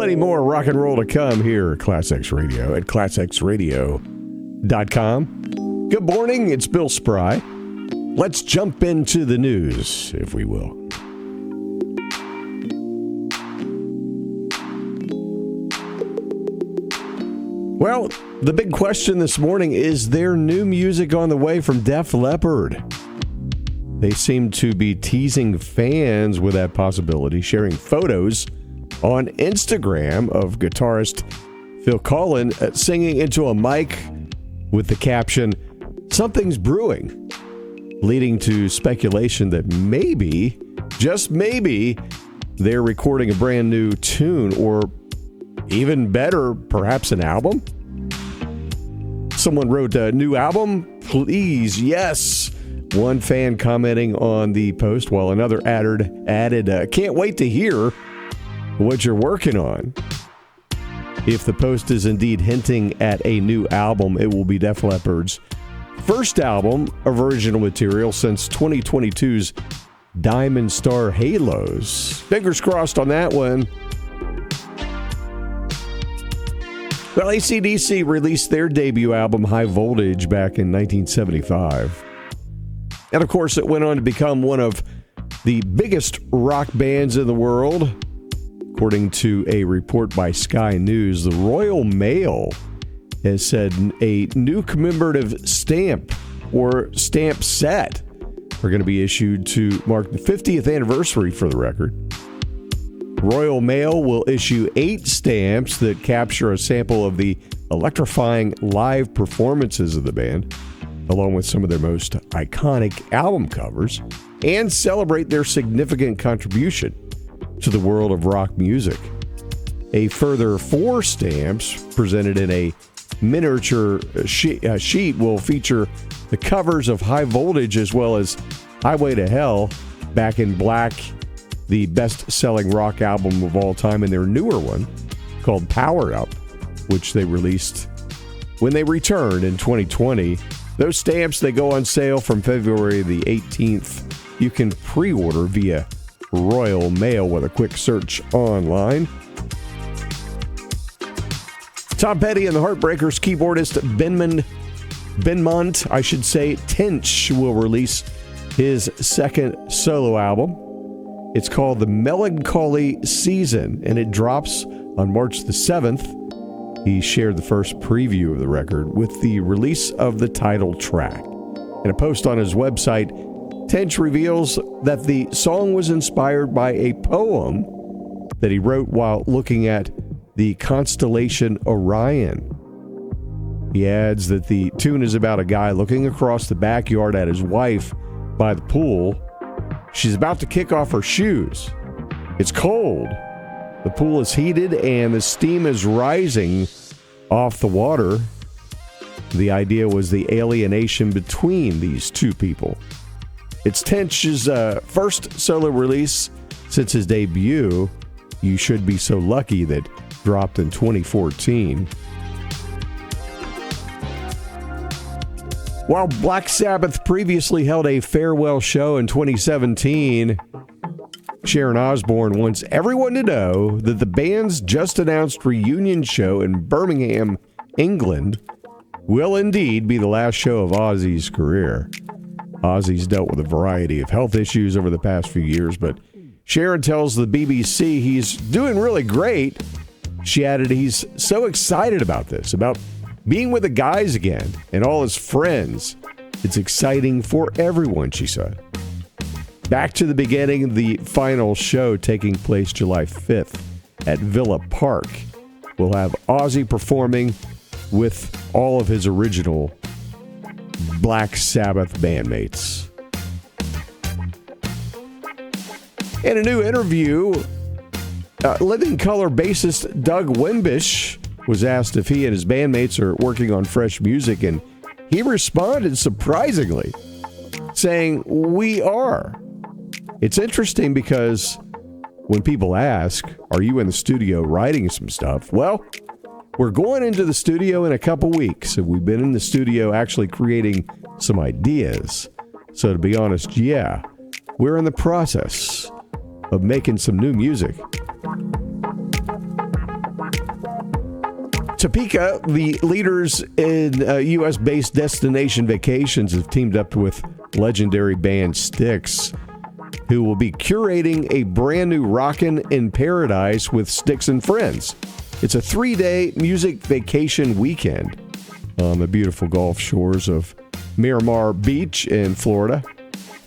Plenty more rock and roll to come here at ClassX Radio at classxradio.com. Good morning, it's Bill Spry. Let's jump into the news, if we will. Well, the big question this morning is there new music on the way from Def Leppard? They seem to be teasing fans with that possibility, sharing photos on Instagram of guitarist Phil Collen singing into a mic with the caption, "Something's brewing," leading to speculation that maybe, just maybe, they're recording a brand new tune, or even better, perhaps an album. Someone wrote, "A new album? Please, yes." One fan commenting on the post, while another added, "Can't wait to hear what you're working on." If the post is indeed hinting at a new album, it will be Def Leppard's first album of original material since 2022's Diamond Star Halos. Fingers crossed on that one. Well, acdc released their debut album, High Voltage, back in 1975. And of course, it went on to become one of the biggest rock bands in the world. According to a report by Sky News, the Royal Mail has said a new commemorative stamp or stamp set are going to be issued to mark the 50th anniversary for the record. Royal Mail will issue 8 stamps that capture a sample of the electrifying live performances of the band, along with some of their most iconic album covers, and celebrate their significant contribution to the world of rock music. A further 4 stamps presented in a miniature sheet will feature the covers of High Voltage as well as Highway to Hell, Back in Black, the best-selling rock album of all time, and their newer one called Power Up, which they released when they returned in 2020. Those stamps, they go on sale from February the 18th. You can pre-order via Royal Mail with a quick search online. Tompetty and the Heartbreakers keyboardist Benmonttench will release his second solo album. It's called The Melancholy Season, and it drops on March the 7th. He shared the first preview of the record with the release of the title track. In a post on his website, Tench reveals that the song was inspired by a poem that he wrote while looking at the constellation Orion. He adds that the tune is about a guy looking across the backyard at his wife by the pool. She's about to kick off her shoes. It's cold. The pool is heated and the steam is rising off the water. The idea was the alienation between these two people. It's Tench's first solo release since his debut, You Should Be So Lucky, that dropped in 2014. While Black Sabbath previously held a farewell show in 2017, Sharonosbourne wants everyone to know that the band's just announced reunion show in Birmingham, England, will indeed be the last show of Ozzy's career. Ozzy's dealt with a variety of health issues over the past few years, but Sharon tells the BBC he's doing really great. She added he's so excited about this, about being with the guys again and all his friends. It's exciting for everyone, she said. Back to the beginning, the final show taking place July 5th at Villa Park will have Ozzy performing with all of his original Black Sabbath bandmates. In a new interview, Living Colour bassist Dougwimbish was asked if he and his bandmates are working on fresh music, and he responded surprisingly, saying, "We are." It's interesting because when people ask, "Are you in the studio writing some stuff?" Well, we're going into the studio in a couple weeks, and we've been in the studio actually creating some ideas. So to be honest, yeah, we're in the process of making some new music. Topeka, the leaders in U.S.-based destination vacations, have teamed up with legendary band Styx, who will be curating a brand new Rockin' in Paradise with Styx and Friends. It's a 3-day music vacation weekend on the beautiful Gulf shores of Miramar Beach in Florida.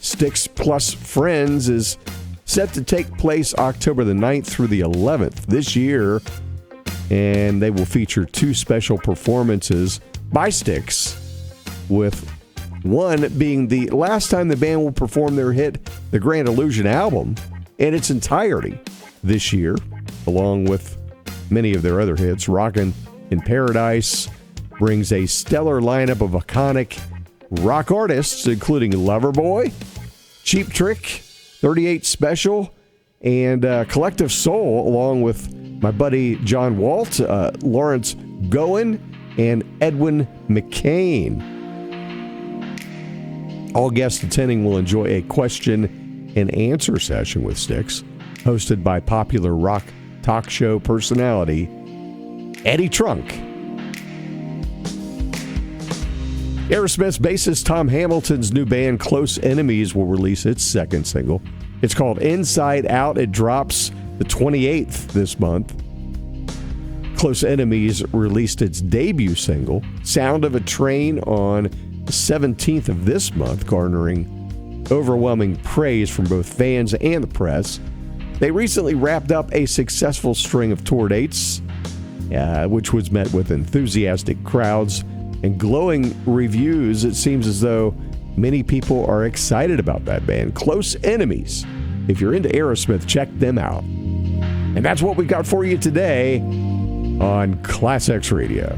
Styx plus Friends is set to take place October the 9th through the 11th this year, and they will feature 2 special performances by Styx, with one being the last time the band will perform their hit, The Grand Illusion album, in its entirety this year, along with many of their other hits. Rockin' in Paradise brings a stellar lineup of iconic rock artists, including Loverboy, Cheaptrick, 38 Special, and CollectiveSoul, along with my buddy John Walt, Lawrence Gowan, and Edwin McCain. All guests attending will enjoy a question and answer session with Styx, hosted by popular rock talk show personality Eddie Trunk. Aerosmith's bassist Tom Hamilton's new band closeenemies will release its second single. It's called Inside Out. It drops the 28th this month. closeenemies released its debut single, Sound of a Train, on the 17th of this month, garnering overwhelming praise from both fans and the press. They recently wrapped up a successful string of tour dates, which was met with enthusiastic crowds and glowing reviews. It seems as though many people are excited about that band, closeenemies. If you're into Aerosmith, check them out. And that's what we got for you today on ClassX Radio.